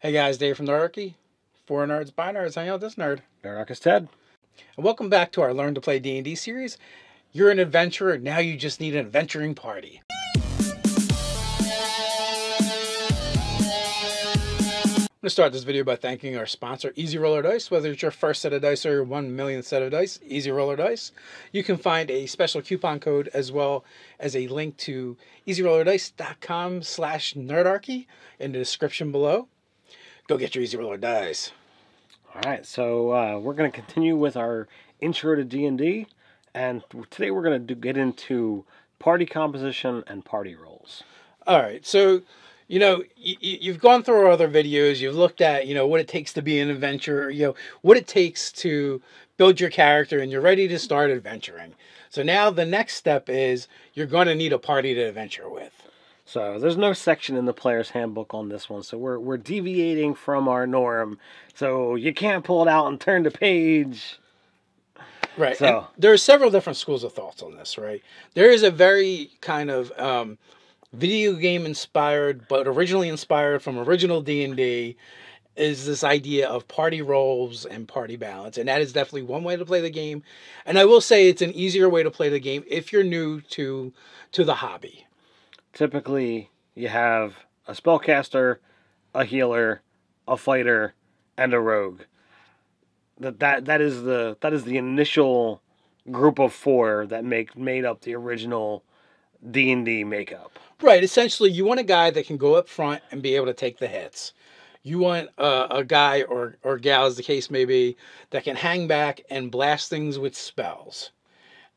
Hey guys, Dave from Nerdarchy. For nerds, by nerds, hang out with this nerd. Nerdarchy Ted. And welcome back to our Learn to Play D&D series. You're an adventurer, now you just need an adventuring party. I'm going to start this video by thanking our sponsor, Easy Roller Dice. Whether it's your first set of dice or your 1 millionth set of dice, Easy Roller Dice. You can find a special coupon code as well as a link to easyrollerdice.com/nerdarchy in the description below. Go get your Easy Roller Dice. All right, so we're going to continue with our intro to D&D, and today we're going to get into party composition and party roles. All right, so you've gone through our other videos. You've looked at what it takes to be an adventurer. What it takes to build your character, and you're ready to start adventuring. So now the next step is you're going to need a party to adventure with. So there's no section in the player's handbook on this one, so we're deviating from our norm. So you can't pull it out and turn the page. Right. So and there are several different schools of thoughts on this, right? There is a very kind of video game inspired, but originally inspired from original D&D, is this idea of party roles and party balance. And that is definitely one way to play the game. And I will say it's an easier way to play the game if you're new to the hobby. Typically, you have a spellcaster, a healer, a fighter, and a rogue. That is the initial group of four that made up the original D&D makeup. Right. Essentially, you want a guy that can go up front and be able to take the hits. You want a guy or gal, as the case may be, that can hang back and blast things with spells.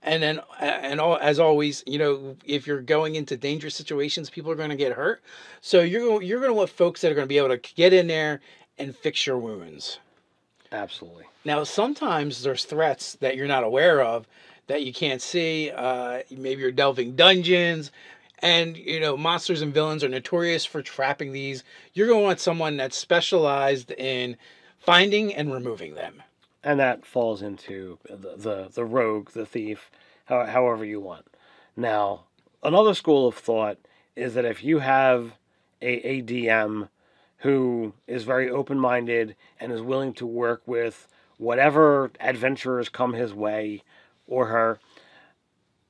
And then, as always, if you're going into dangerous situations, people are going to get hurt. So you're going to want folks that are going to be able to get in there and fix your wounds. Absolutely. Now, sometimes there's threats that you're not aware of that you can't see. Maybe you're delving dungeons, and monsters and villains are notorious for trapping these. You're going to want someone that's specialized in finding and removing them. And that falls into the rogue, the thief, however you want. Now, another school of thought is that if you have a DM who is very open-minded and is willing to work with whatever adventurers come his way or her,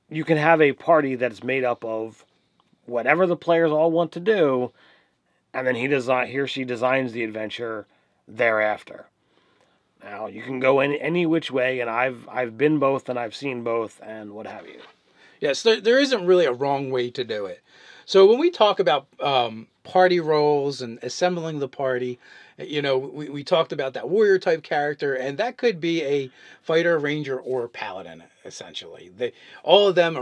you can have a party that's made up of whatever the players all want to do, and then he or she designs the adventure thereafter. Now, you can go any which way, and I've been both, and I've seen both, and what have you. Yes, there isn't really a wrong way to do it. So when we talk about party roles and assembling the party, we talked about that warrior type character, and that could be a fighter, ranger, or paladin, essentially. All of them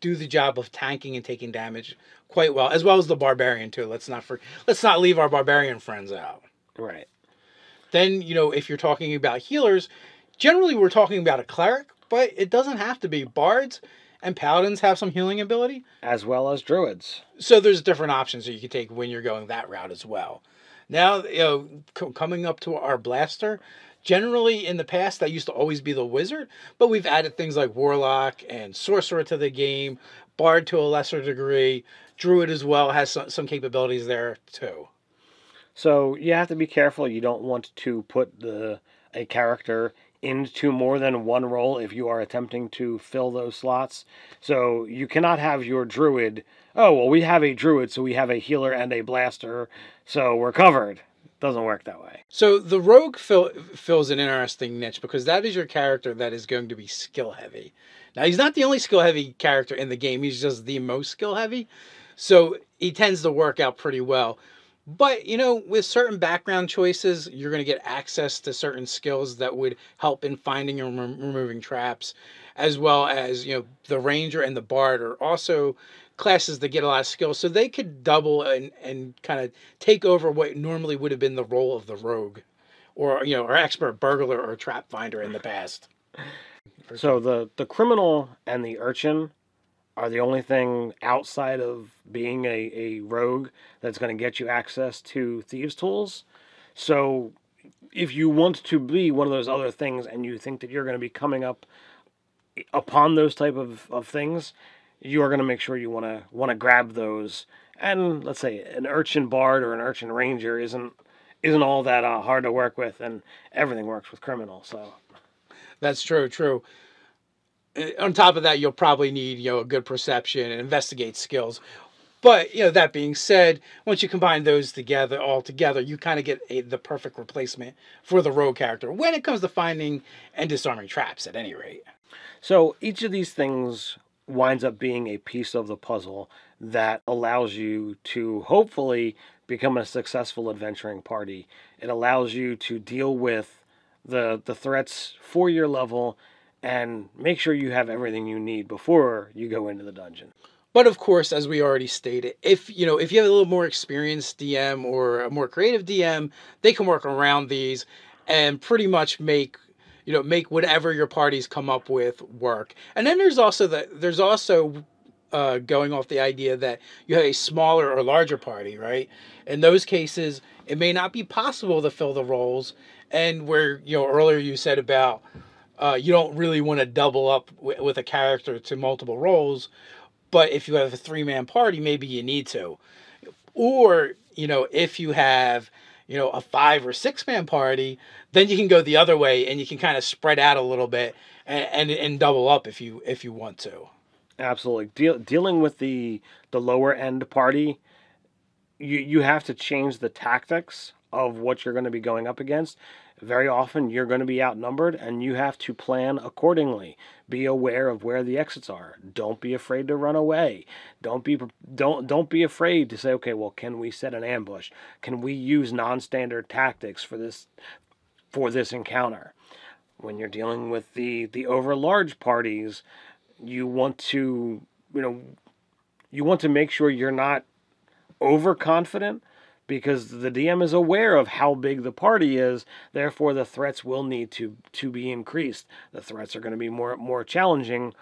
do the job of tanking and taking damage quite well as the barbarian too. Let's not leave our barbarian friends out. Right. Then, if you're talking about healers, generally we're talking about a cleric, but it doesn't have to be. Bards and paladins have some healing ability. As well as druids. So there's different options that you can take when you're going that route as well. Now, coming up to our blaster, generally in the past that used to always be the wizard, but we've added things like warlock and sorcerer to the game, bard to a lesser degree, druid as well has some capabilities there too. So you have to be careful. You don't want to put a character into more than one role if you are attempting to fill those slots. So you cannot have your druid, oh, well, we have a druid, so we have a healer and a blaster, so we're covered. Doesn't work that way. So the rogue fills an interesting niche because that is your character that is going to be skill heavy. Now, he's not the only skill heavy character in the game. He's just the most skill heavy. So he tends to work out pretty well. But, with certain background choices, you're going to get access to certain skills that would help in finding and removing traps, as well as, the ranger and the bard are also classes that get a lot of skills. So they could double and kind of take over what normally would have been the role of the rogue or expert burglar or trap finder in the past. So the criminal and the urchin are the only thing outside of being a rogue that's going to get you access to thieves' tools. So if you want to be one of those other things and you think that you're going to be coming up upon those type of things, you are going to make sure you want to grab those. And let's say an urchin bard or an urchin ranger isn't isn't all that hard to work with, and everything works with criminal. So That's true, true. On top of that, you'll probably need, a good perception and investigate skills. But, that being said, once you combine those all together, you kind of get the perfect replacement for the rogue character when it comes to finding and disarming traps, at any rate. So each of these things winds up being a piece of the puzzle that allows you to hopefully become a successful adventuring party. It allows you to deal with the threats for your level and make sure you have everything you need before you go into the dungeon. But of course, as we already stated, if you have a little more experienced DM or a more creative DM, they can work around these and pretty much make whatever your parties come up with work. And then there's also going off the idea that you have a smaller or larger party, right? In those cases, it may not be possible to fill the roles, and where earlier you said about you don't really want to double up with a character to multiple roles. But if you have a 3-man party, maybe you need to. Or, if you have, a 5 or 6-man party, then you can go the other way and you can kind of spread out a little bit and double up if you want to. Absolutely. Dealing with the lower end party, you have to change the tactics of what you're going to be going up against. Very often you're going to be outnumbered and you have to plan accordingly. Be aware of where the exits are. Don't be afraid to run away. Don't be afraid to say, okay, well, can we set an ambush? Can we use non-standard tactics for this encounter? When you're dealing with the over large parties, you want to make sure you're not overconfident, because the DM is aware of how big the party is. Therefore, the threats will need to be increased. The threats are going to be more challenging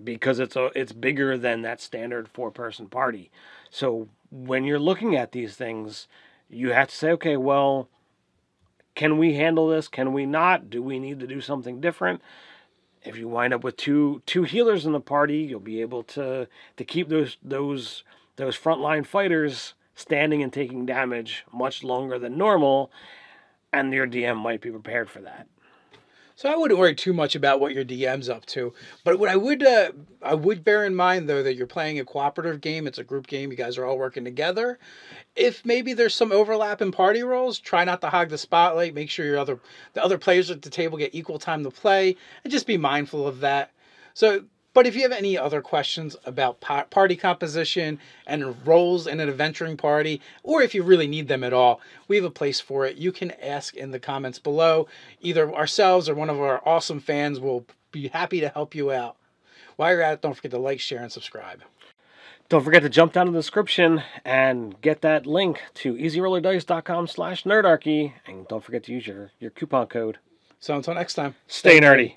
because it's bigger than that standard 4-person party. So when you're looking at these things, you have to say, okay, well, can we handle this? Can we not? Do we need to do something different? If you wind up with two healers in the party, you'll be able to keep those frontline fighters standing and taking damage much longer than normal, and your DM might be prepared for that. So I wouldn't worry too much about what your DM's up to, but what I would bear in mind, though, that you're playing a cooperative game. It's a group game. You guys are all working together. If maybe there's some overlap in party roles, try not to hog the spotlight. Make sure the other players at the table get equal time to play, and just be mindful of that. So, but if you have any other questions about party composition and roles in an adventuring party, or if you really need them at all, we have a place for it. You can ask in the comments below. Either ourselves or one of our awesome fans will be happy to help you out. While you're at it, don't forget to like, share, and subscribe. Don't forget to jump down to the description and get that link to easyrollerdice.com/nerdarchy, and don't forget to use your coupon code. So until next time, stay nerdy.